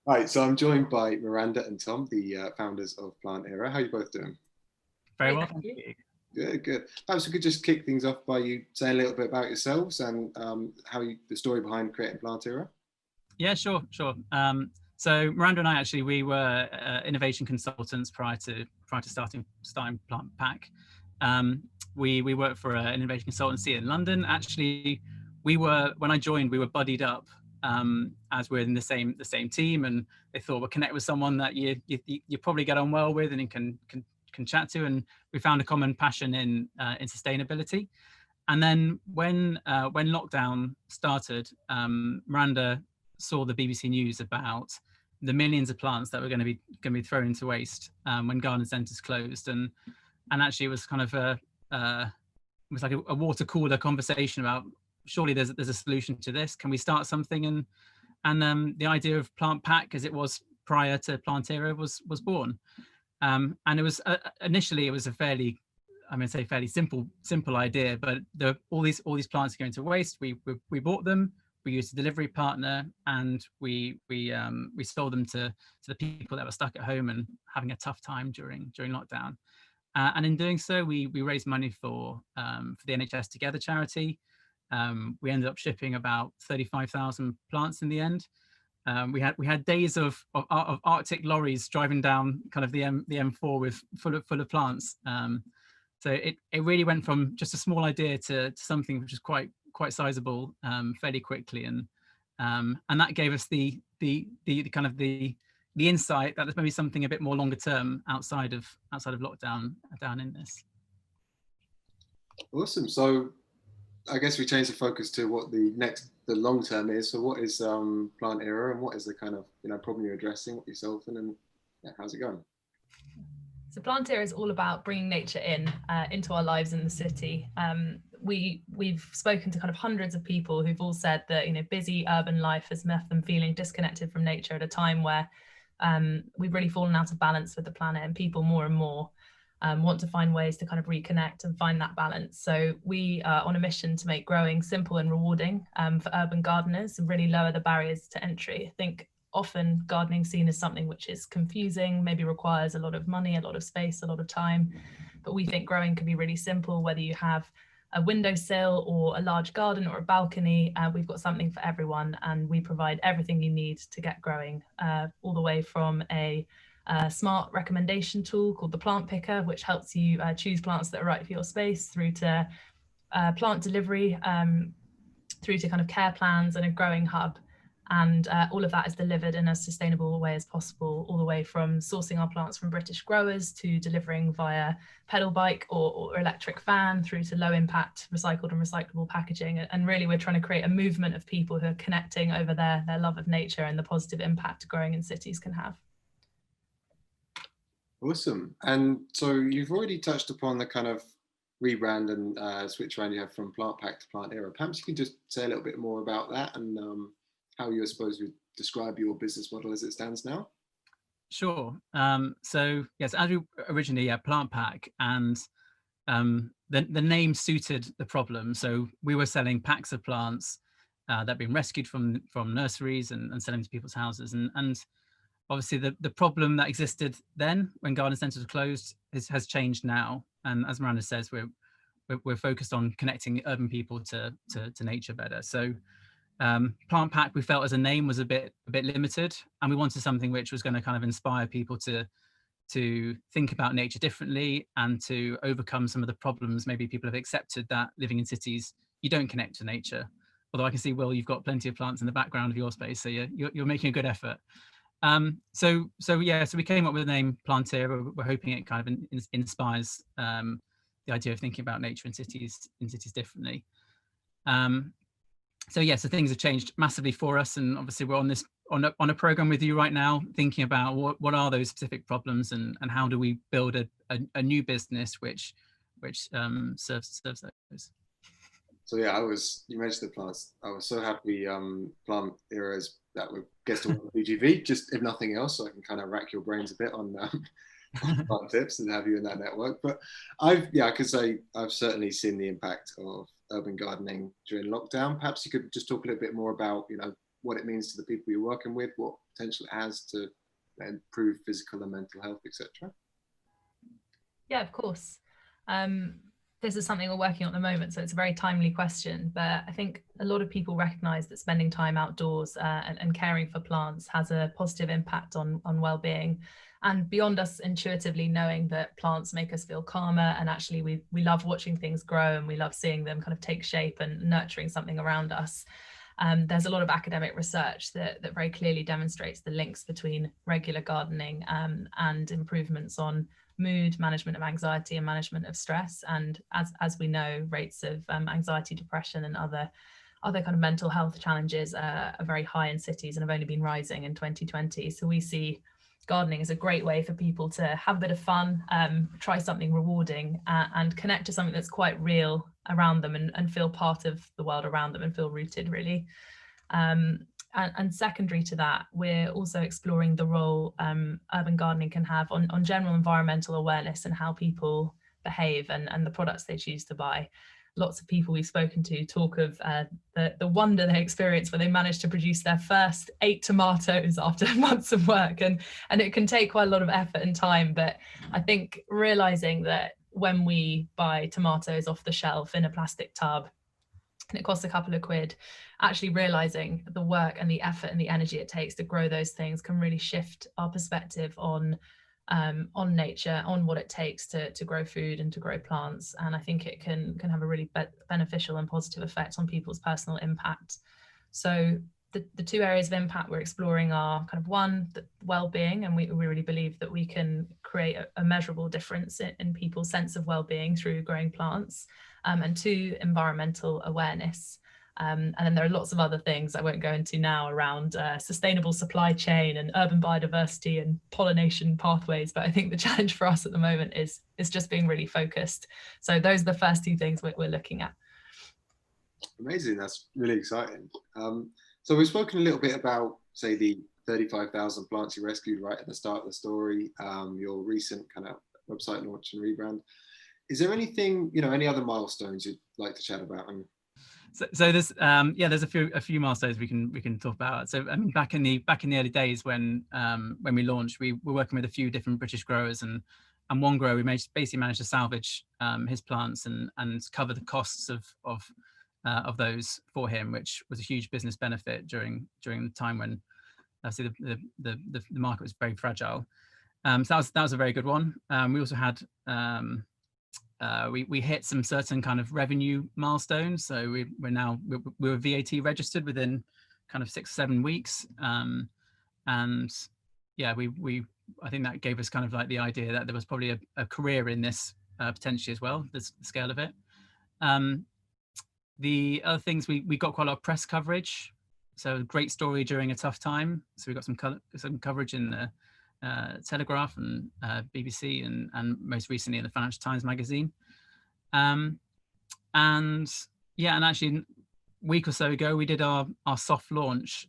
Right, so I'm joined by Miranda and Tom, the founders of PlantEra. How are you both doing? Very Great, well, thank thank you. you. Good, good. Perhaps we could just kick things off by you saying a little bit about yourselves and the story behind creating PlantEra. Yeah, sure. So Miranda and I actually we were innovation consultants prior to starting Plant Pack. We worked for an innovation consultancy in London. Actually, we were when I joined, we were buddied up as we're in the same team, and they thought we'll connect with someone that you probably get on well with and can chat to, and we found a common passion in sustainability. And then when lockdown started, Miranda saw the BBC News about the millions of plants that were going to be thrown into waste when garden centres closed, and actually it was kind of it was like a water cooler conversation about surely there's a solution to this. Can we start something? And the idea of Plant Pack, as it was prior to PlantEra, was born. And it was initially it was a fairly fairly simple idea, but all these plants are going to waste. We bought them, we used a delivery partner, and we sold them to the people that were stuck at home and having a tough time during lockdown. And in doing so, we raised money for the NHS Together charity. We ended up shipping about 35,000 plants in the end. We had days of Arctic lorries driving down kind of the M4 with full of plants. So it really went from just a small idea to something which is quite sizable fairly quickly, and that gave us the kind of the insight that there's maybe something a bit more longer term outside of lockdown down in this. Awesome. So I guess we changed the focus to what the long term is. So what is PlantEra, and what is the kind of problem you're addressing, what you're solving, and how's it going? So PlantEra is all about bringing nature into our lives in the city. We've spoken to kind of hundreds of people who've all said that busy urban life has left them feeling disconnected from nature at a time where we've really fallen out of balance with the planet, and people more and more want to find ways to kind of reconnect and find that balance. So we are on a mission to make growing simple and rewarding for urban gardeners and really lower the barriers to entry. I think often gardening seen as something which is confusing, maybe requires a lot of money, a lot of space, a lot of time. But we think growing can be really simple, whether you have a windowsill or a large garden or a balcony. We've got something for everyone, and we provide everything you need to get growing, all the way from a smart recommendation tool called the Plant Picker, which helps you choose plants that are right for your space, through to plant delivery, through to kind of care plans and a growing hub. And all of that is delivered in a sustainable way as possible, all the way from sourcing our plants from British growers to delivering via pedal bike or electric van, through to low impact recycled and recyclable packaging. And really we're trying to create a movement of people who are connecting over their love of nature and the positive impact growing in cities can have. Awesome. And so you've already touched upon the kind of rebrand and switch around you have from Plant Pack to PlantEra. Perhaps you can just say a little bit more about that and how you, I suppose, would describe your business model as it stands now. Sure. So yes, as we originally Plant Pack, and the name suited the problem. So we were selling packs of plants that had been rescued from nurseries and selling to people's houses, and obviously the problem that existed then when garden centres were closed has changed now. And as Miranda says, we're focused on connecting urban people to nature better. So Plant Pack, we felt as a name was a bit limited, and we wanted something which was going to kind of inspire people to think about nature differently and to overcome some of the problems. Maybe people have accepted that living in cities you don't connect to nature. Although I can see, Will, you've got plenty of plants in the background of your space, so you're making a good effort. So we came up with the name PlantEra. We're hoping it kind of inspires the idea of thinking about nature in cities differently. So things have changed massively for us, and obviously we're on a program with you right now, thinking about what are those specific problems and how do we build a new business which serves those. So yeah, you mentioned the plants. I was so happy PlantEra is that we get to BGV, just if nothing else, so I can kind of rack your brains a bit on plant tips and have you in that network. But I could say I've certainly seen the impact of urban gardening during lockdown. Perhaps you could just talk a little bit more about what it means to the people you're working with, what potential it has to improve physical and mental health, etc.? Yeah, of course. This is something we're working on at the moment, so it's a very timely question. But I think a lot of people recognise that spending time outdoors and caring for plants has a positive impact on well-being. And beyond us intuitively knowing that plants make us feel calmer, and actually we love watching things grow and we love seeing them kind of take shape and nurturing something around us. There's a lot of academic research that very clearly demonstrates the links between regular gardening and improvements on mood, management of anxiety, and management of stress. And as we know, rates of anxiety, depression, and other kind of mental health challenges are very high in cities and have only been rising in 2020. So we see gardening as a great way for people to have a bit of fun, try something rewarding, and connect to something that's quite real around them, and feel part of the world around them and feel rooted, really. And secondary to that, we're also exploring the role urban gardening can have on general environmental awareness and how people behave and the products they choose to buy. Lots of people we've spoken to talk of the wonder they experience when they manage to produce their first 8 tomatoes after months of work, and it can take quite a lot of effort and time. But I think realizing that when we buy tomatoes off the shelf in a plastic tub, and it costs a couple of quid, actually realizing the work and the effort and the energy it takes to grow those things can really shift our perspective on nature, on what it takes to grow food and to grow plants. And I think it can have a really beneficial and positive effect on people's personal impact. So the 2 areas of impact we're exploring are kind of, one, the well-being, and we really believe that we can create a measurable difference in people's sense of well-being through growing plants, and 2, environmental awareness. And then there are lots of other things I won't go into now around sustainable supply chain and urban biodiversity and pollination pathways. But I think the challenge for us at the moment is just being really focused. So those are the first 2 things we're looking at. Amazing, that's really exciting. So we've spoken a little bit about, say, the 35,000 plants you rescued right at the start of the story, your recent kind of website launch and rebrand. Is there anything, any other milestones you'd like to chat about? So there's there's a few milestones we can talk about. So I mean, back in the early days when we launched, we were working with a few different British growers, and one grower we basically managed to salvage his plants and cover the costs of those for him, which was a huge business benefit during the time when obviously the market was very fragile. So that was a very good one. We also had we hit some certain kind of revenue milestones. So we were VAT registered within kind of 6 or 7 weeks, and yeah, I think that gave us kind of like the idea that there was probably a career in this potentially as well, the scale of it. The other things, we got quite a lot of press coverage, so a great story during a tough time. So we got some coverage in the Telegraph and BBC, and most recently in the Financial Times magazine. And actually a week or so ago we did our soft launch,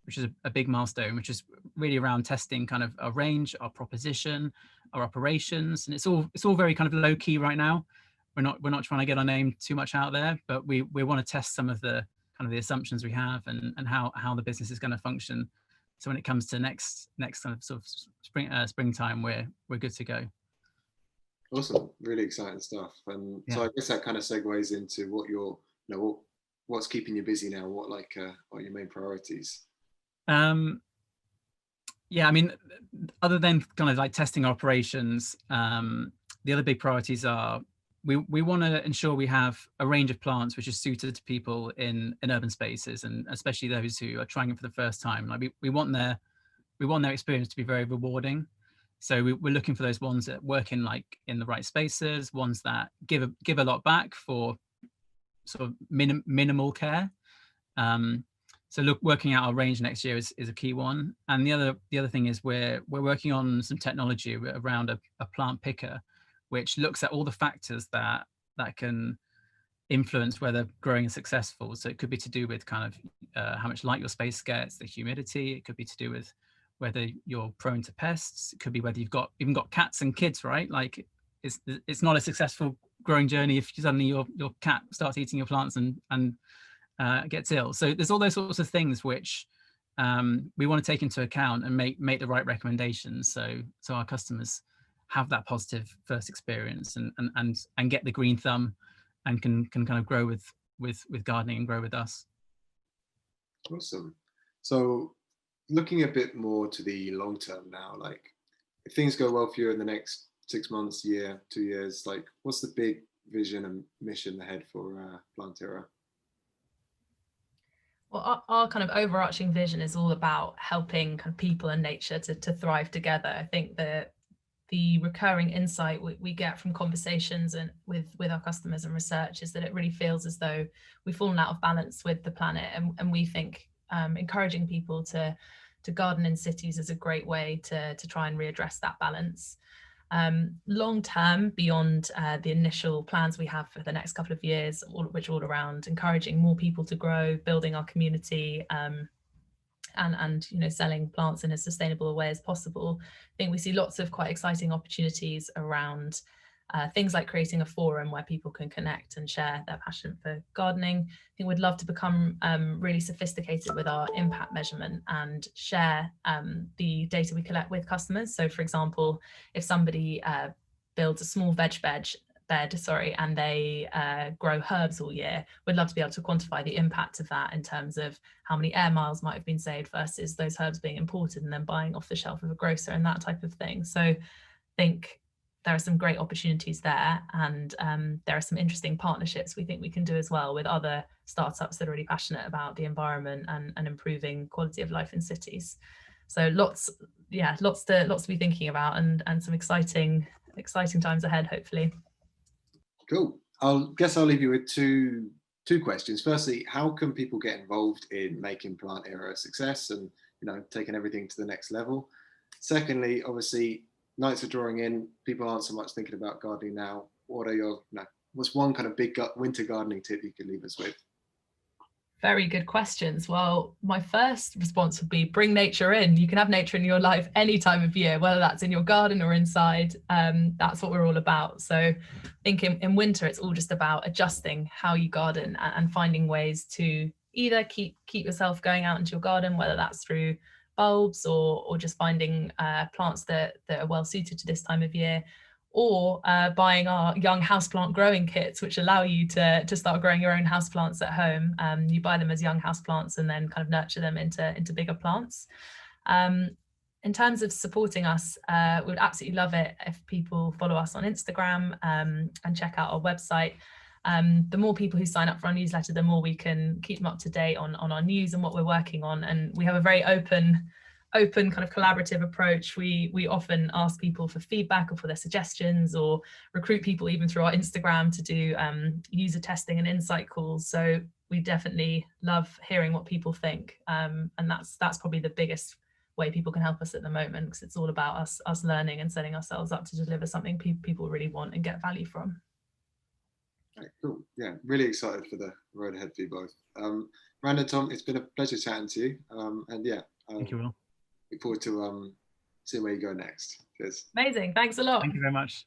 which is a big milestone, which is really around testing kind of our range, our proposition, our operations, and it's all very kind of low key right now. We're not trying to get our name too much out there, but we want to test some of the kind of the assumptions we have and how the business is going to function. So when it comes to next kind of sort of springtime, we're good to go. Awesome, really exciting stuff. And so I guess that kind of segues into what you're, what's keeping you busy now. What are your main priorities? Yeah, I mean, other than kind of like testing operations, the other big priorities are we want to ensure we have a range of plants which is suited to people in urban spaces, and especially those who are trying it for the first time. Like we want their experience to be very rewarding. So we're looking for those ones that work in the right spaces, ones that give a lot back for sort of minimal care. So working out our range next year is a key one. And the other thing is we're working on some technology around a plant picker, which looks at all the factors that can influence whether growing is successful. So it could be to do with kind of how much light your space gets, the humidity. It could be to do with whether you're prone to pests. It could be whether you've even got cats and kids, right? Like it's not a successful growing journey if suddenly your cat starts eating your plants and gets ill. So there's all those sorts of things which we want to take into account and make the right recommendations, so our customers have that positive first experience and get the green thumb and can kind of grow with gardening and grow with us. Awesome. So looking a bit more to the long term now, like if things go well for you in the next 6 months, year, 2 years, like what's the big vision and mission ahead for PlantEra? Well, our kind of overarching vision is all about helping kind of people and nature to thrive together. I think the recurring insight we get from conversations and with our customers and research is that it really feels as though we've fallen out of balance with the planet, and we think encouraging people to garden in cities is a great way to try and readdress that balance. Long term, beyond the initial plans we have for the next couple of years, which are all around encouraging more people to grow, building our community, and selling plants in as sustainable a way as possible. I think we see lots of quite exciting opportunities around things like creating a forum where people can connect and share their passion for gardening. I think we'd love to become really sophisticated with our impact measurement and share the data we collect with customers. So for example, if somebody builds a small veg bed, and they grow herbs all year, we'd love to be able to quantify the impact of that in terms of how many air miles might have been saved versus those herbs being imported and then buying off the shelf of a grocer and that type of thing. So I think there are some great opportunities there, and there are some interesting partnerships we think we can do as well with other startups that are really passionate about the environment and improving quality of life in cities. So lots to be thinking about, and some exciting times ahead, hopefully. Cool. I'll leave you with two questions. Firstly, how can people get involved in making PlantEra a success and taking everything to the next level? Secondly, obviously nights are drawing in, people aren't so much thinking about gardening now. What are your what's one kind of big winter gardening tip you could leave us with? Very good questions. Well, my first response would be bring nature in. You can have nature in your life any time of year, whether that's in your garden or inside. That's what we're all about. So I think in winter, it's all just about adjusting how you garden and finding ways to either keep yourself going out into your garden, whether that's through bulbs or just finding plants that are well suited to this time of year, or buying our young houseplant growing kits, which allow you to start growing your own houseplants at home. You buy them as young houseplants and then kind of nurture them into bigger plants. In terms of supporting us, we would absolutely love it if people follow us on Instagram and check out our website. The more people who sign up for our newsletter, the more we can keep them up to date on our news and what we're working on. And we have a very open kind of collaborative approach. We often ask people for feedback or for their suggestions, or recruit people even through our Instagram to do user testing and insight calls. So we definitely love hearing what people think, and that's probably the biggest way people can help us at the moment, because it's all about us learning and setting ourselves up to deliver something people really want and get value from. Right, cool. Yeah, really excited for the road ahead for you both. Miranda and Tom, it's been a pleasure chatting to you. And yeah, Thank you, Will. Look forward to seeing where you go next. Cheers. Amazing. Thanks a lot. Thank you very much.